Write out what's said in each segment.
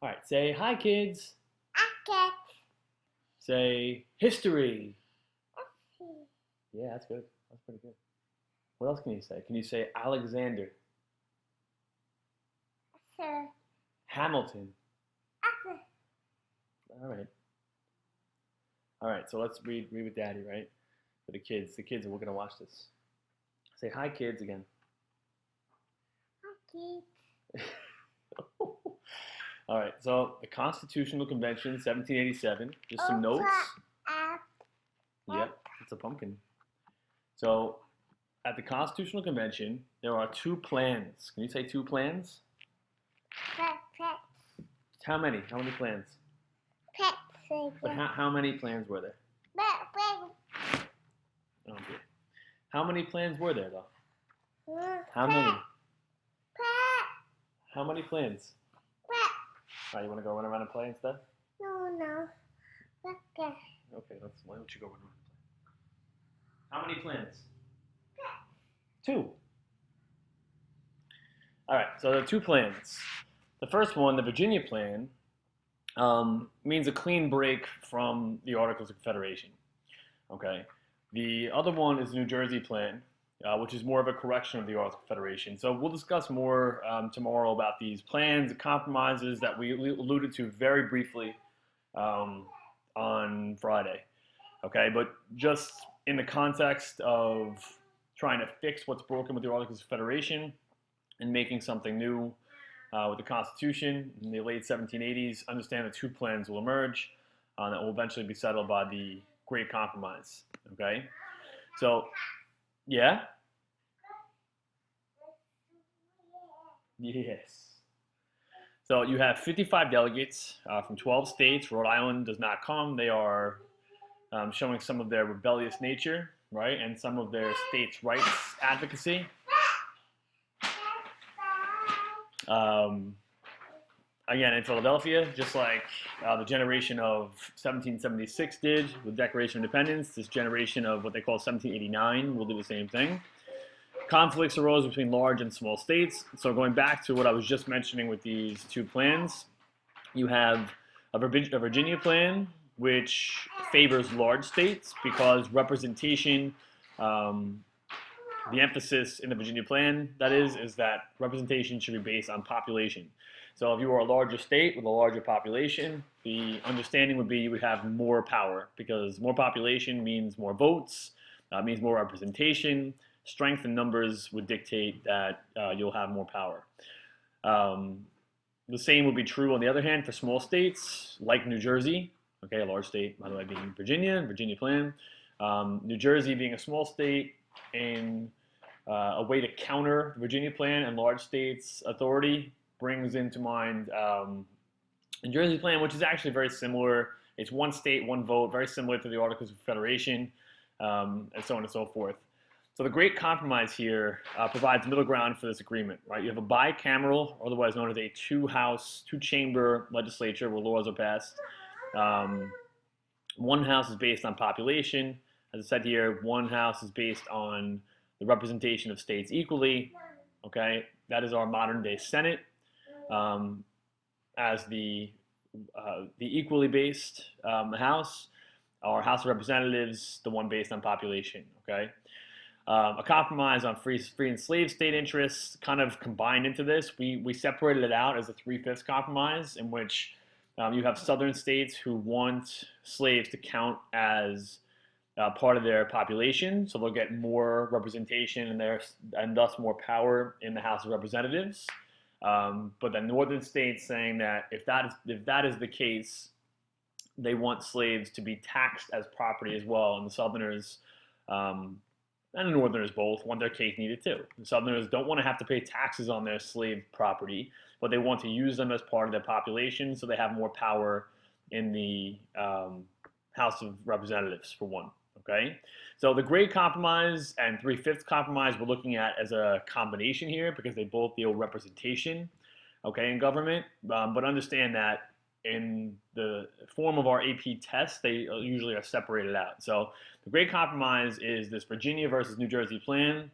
All right, say hi, kids. Okay. Say history. Yeah, that's good. That's pretty good. What else can you say? Can you say Alexander, So, Hamilton? All right. All right, so let's read with Daddy, right? For the kids. The kids, we're going to watch this. Say hi, kids, again. okay. All right, so the Constitutional Convention, 1787. Just some notes. Yep, it's a pumpkin. So at the Constitutional Convention, there are two plans. Can you say two plans? How many? How many plans? But how many plans were there? Oh, dear. How many plans were there, though? How many? How many plans? All right, you want to go run around and play instead? No. Okay. Okay, why don't you go run around and play? How many plans? Two. All right, so there are two plans. The first one, the Virginia plan, means a clean break from the Articles of Confederation. Okay. The other one is the New Jersey plan, which is more of a correction of the Articles of Confederation. So we'll discuss more tomorrow about these plans, the compromises that we alluded to very briefly on Friday. Okay, but just in the context of trying to fix what's broken with the Articles of Confederation and making something new with the Constitution in the late 1780s, understand that two plans will emerge that will eventually be settled by the Great Compromise. Okay, so yeah, yes. So you have 55 delegates from 12 states. Rhode Island does not come. They are showing some of their rebellious nature, right, and some of their states' rights advocacy. Again, in Philadelphia, just like the generation of 1776 did with the Declaration of Independence, this generation of what they call 1789 will do the same thing. Conflicts arose between large and small states. So going back to what I was just mentioning with these two plans, you have a Virginia plan, which favors large states because representation, the emphasis in the Virginia plan, that is that representation should be based on population. So if you are a larger state with a larger population, the understanding would be you would have more power because more population means more votes, means more representation. Strength in numbers would dictate that you'll have more power. The same would be true, on the other hand, for small states like New Jersey. Okay, a large state, by the way, being Virginia plan. New Jersey being a small state in a way to counter the Virginia plan and large states' authority brings into mind New Jersey plan, which is actually very similar. It's one state, one vote, very similar to the Articles of Confederation, and so on and so forth. So the Great Compromise here provides middle ground for this agreement, right? You have a bicameral, otherwise known as a two-house, two-chamber legislature where laws are passed. One house is based on population. As I said here, one house is based on the representation of states equally. Okay, that is our modern-day Senate as the equally based House. Our House of Representatives, the one based on population. Okay. A compromise on free and slave state interests kind of combined into this. We separated it out as a 3/5 compromise in which you have southern states who want slaves to count as part of their population, so they'll get more representation and thus more power in the House of Representatives. But the northern states saying that if that is the case, they want slaves to be taxed as property as well, and the Southerners and the Northerners both want their cake needed too. The Southerners don't want to have to pay taxes on their slave property, but they want to use them as part of their population so they have more power in the House of Representatives, for one. Okay, so the Great Compromise and 3/5 Compromise we're looking at as a combination here because they both deal with representation, okay, in government. But understand that in the form of our AP tests, they usually are separated out. So the Great Compromise is this Virginia versus New Jersey plan,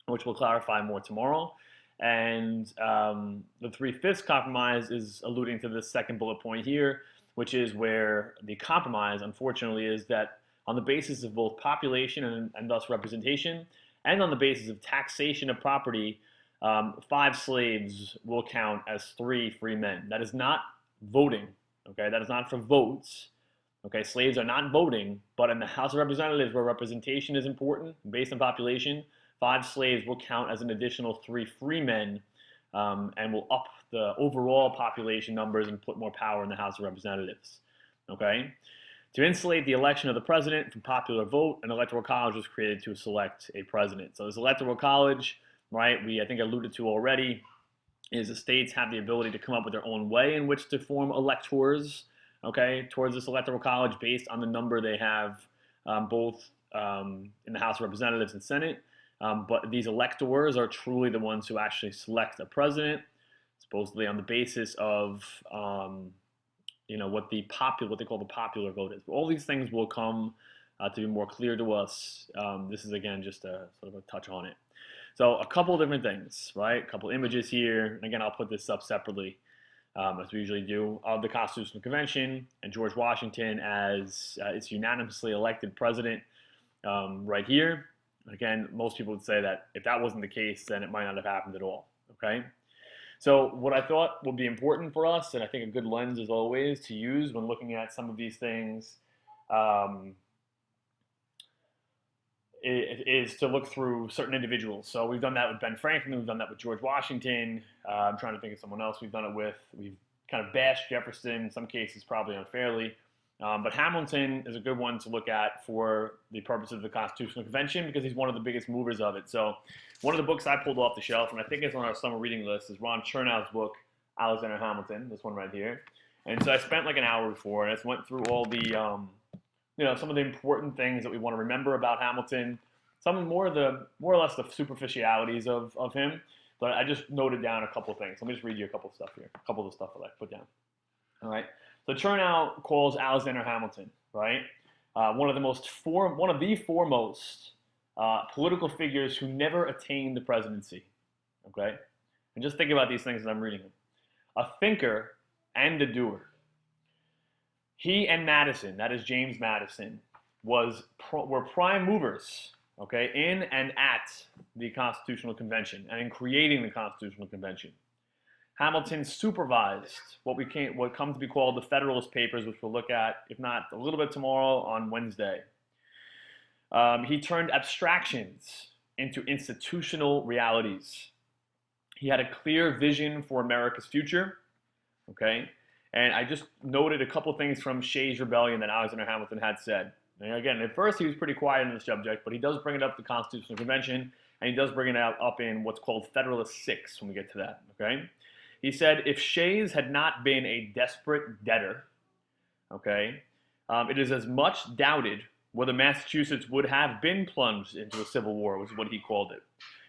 which we'll clarify more tomorrow. And the 3/5 compromise is alluding to the second bullet point here, which is where the compromise, unfortunately, is that on the basis of both population and thus representation, and on the basis of taxation of property, 5 slaves will count as 3 free men. That is not voting. Okay, that is not for votes. Okay, slaves are not voting, but in the House of Representatives, where representation is important based on population, 5 slaves will count as an additional 3 free men, and will up the overall population numbers and put more power in the House of Representatives. Okay, to insulate the election of the president from popular vote, an electoral college was created to select a president. So this electoral college, right, I think alluded to already, is the states have the ability to come up with their own way in which to form electors, okay, towards this electoral college based on the number they have, both in the House of Representatives and Senate. But these electors are truly the ones who actually select a president, supposedly on the basis of what they call the popular vote is. But all these things will come to be more clear to us. This is again just a sort of a touch on it. So a couple of different things, right? A couple images here. And again, I'll put this up separately, as we usually do, of the Constitutional Convention and George Washington as its unanimously elected president right here. Again, most people would say that if that wasn't the case, then it might not have happened at all, okay? So what I thought would be important for us, and I think a good lens as always to use when looking at some of these things, is to look through certain individuals. So we've done that with Ben Franklin, we've done that with George Washington. I'm trying to think of someone else we've done it with. We've kind of bashed Jefferson, in some cases probably unfairly. But Hamilton is a good one to look at for the purpose of the Constitutional Convention because he's one of the biggest movers of it. So one of the books I pulled off the shelf, and I think it's on our summer reading list, is Ron Chernow's book, Alexander Hamilton, this one right here. And so I spent like an hour before, and I just went through all the, some of the important things that we want to remember about Hamilton, some more or less the superficialities of him. But I just noted down a couple of things. Let me just read you a couple of stuff here, a couple of the stuff that I put down. All right. So Chernow calls Alexander Hamilton, right, one of the foremost political figures who never attained the presidency. Okay, and just think about these things as I'm reading them. A thinker and a doer. He and Madison, that is James Madison, were prime movers, okay, in and at the Constitutional Convention and in creating the Constitutional Convention. Hamilton supervised what come to be called the Federalist Papers, which we'll look at, if not a little bit tomorrow, on Wednesday. He turned abstractions into institutional realities. He had a clear vision for America's future, okay? And I just noted a couple things from Shays' Rebellion that Alexander Hamilton had said. And again, at first he was pretty quiet on the subject, but he does bring it up at the Constitutional Convention, and he does bring it up in what's called Federalist 6 when we get to that, okay? He said, if Shays had not been a desperate debtor, okay, it is as much doubted whether Massachusetts would have been plunged into a civil war, was what he called it.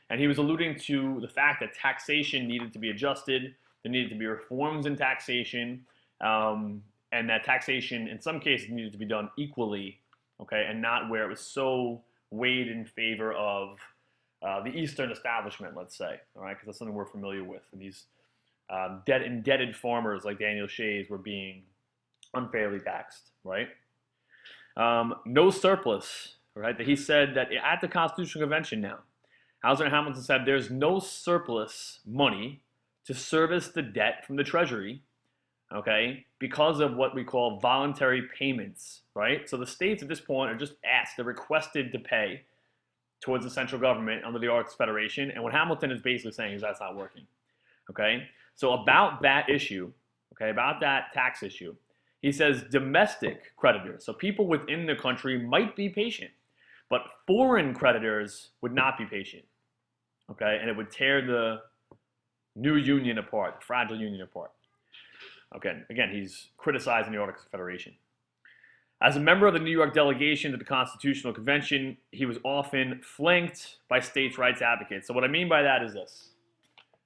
And he was alluding to the fact that taxation needed to be adjusted, there needed to be reforms in taxation, and that taxation in some cases needed to be done equally, okay, and not where it was so weighed in favor of the Eastern establishment, let's say, all right, because that's something we're familiar with. And these indebted farmers like Daniel Shays were being unfairly taxed, right? No surplus, right? He said that at the Constitutional Convention now, Alexander Hamilton said there's no surplus money to service the debt from the Treasury, okay, because of what we call voluntary payments, right? So the states at this point are just asked, they're requested to pay towards the central government under the Arts Federation, and what Hamilton is basically saying is that's not working, okay? So about that issue, okay, about that tax issue, he says domestic creditors, so people within the country might be patient, but foreign creditors would not be patient, okay, and it would tear the new union apart, the fragile union apart. Okay, again, he's criticizing the Articles of Federation. As a member of the New York delegation to the Constitutional Convention, he was often flanked by states' rights advocates. So what I mean by that is this,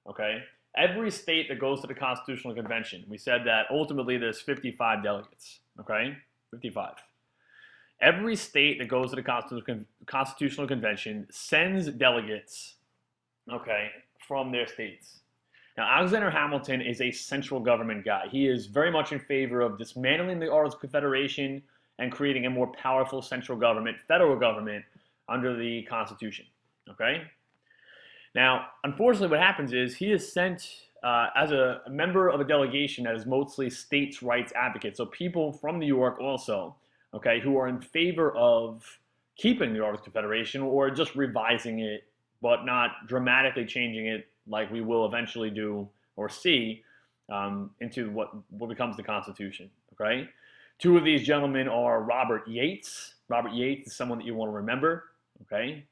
okay? Every state that goes to the Constitutional Convention, we said that ultimately there's 55 delegates, okay? 55. Every state that goes to the Constitutional Convention sends delegates, okay, from their states. Now, Alexander Hamilton is a central government guy. He is very much in favor of dismantling the Articles of Confederation and creating a more powerful central government, federal government, under the Constitution. Okay? Now, unfortunately, what happens is he is sent as a member of a delegation that is mostly states' rights advocates, so people from New York also, okay, who are in favor of keeping the Articles of Confederation or just revising it, but not dramatically changing it like we will eventually do or see into what becomes the Constitution. Okay, two of these gentlemen are Robert Yates. Robert Yates is someone that you want to remember. Okay,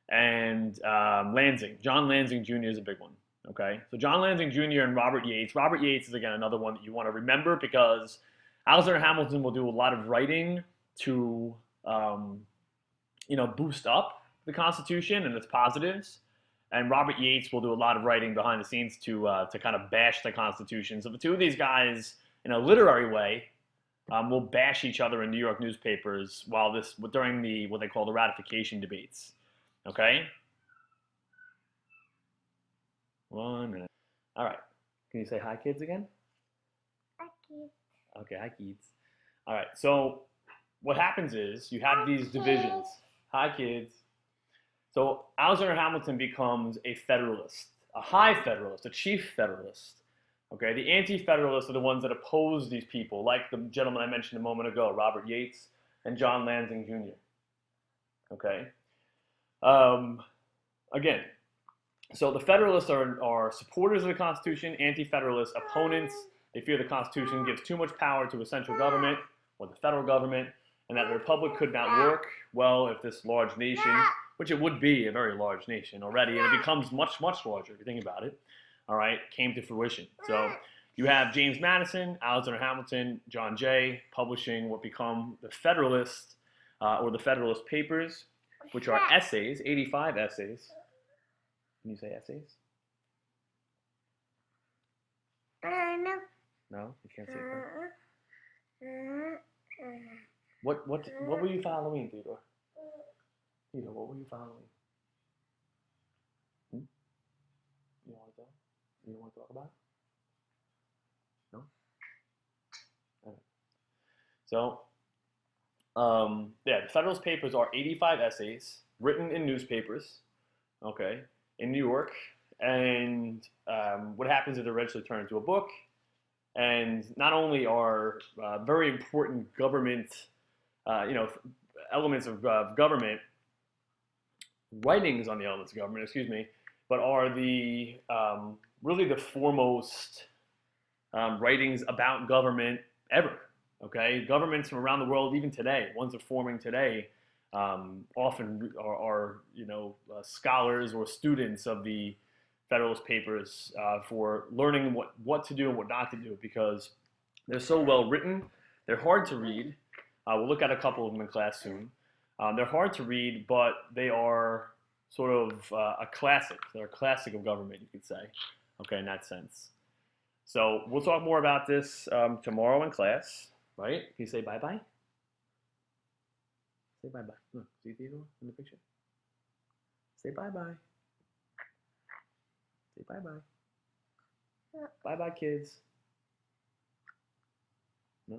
and Lansing. John Lansing Jr. is a big one. Okay, so John Lansing Jr. and Robert Yates. Robert Yates is again another one that you want to remember because Alexander Hamilton will do a lot of writing to boost up the Constitution and its positives, and Robert Yates will do a lot of writing behind the scenes to kind of bash the Constitution. So the two of these guys, in a literary way, will bash each other in New York newspapers during what they call the ratification debates. Okay. 1 minute. All right. Can you say hi, kids, again? Hi, kids. Okay, hi, kids. All right. So what happens is you have these divisions. Hi, kids. So Alexander Hamilton becomes a Federalist, a high Federalist, a chief Federalist. Okay, the anti-Federalists are the ones that oppose these people, like the gentleman I mentioned a moment ago, Robert Yates and John Lansing Jr. Okay. Again, so the Federalists are supporters of the Constitution, anti-Federalist opponents. They fear the Constitution gives too much power to a central government or the federal government, and that the Republic could not work well if this large nation, which it would be a very large nation already, and it becomes much, much larger if you think about it, all right, came to fruition. So you have James Madison, Alexander Hamilton, John Jay publishing what become the Federalist or the Federalist Papers, which are essays, 85 essays. Can you say essays? No. No, you can't say that. What were you for Halloween, Theodore? Theodore, what were you for Halloween? You don't want to talk? You don't want to talk about it? No? All right. So, the Federalist Papers are 85 essays written in newspapers, okay, in New York. And what happens is it eventually turns into a book. And not only are very important government, elements of government, writings on the elements of government, but are the really the foremost writings about government ever. Okay, governments from around the world, even today, ones that are forming today, often are scholars or students of the Federalist Papers for learning what to do and what not to do, because they're so well written. They're hard to read. We'll look at a couple of them in class soon. They're hard to read, but they are sort of a classic. They're a classic of government, you could say, okay, in that sense. So we'll talk more about this tomorrow in class, right? Can you say bye-bye? Say bye-bye. Look, see Theodore in the picture? Say bye-bye. Say bye-bye. Bye-bye, kids. No?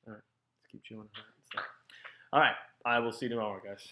All right. Let's keep chewing. All right. I will see you tomorrow, guys.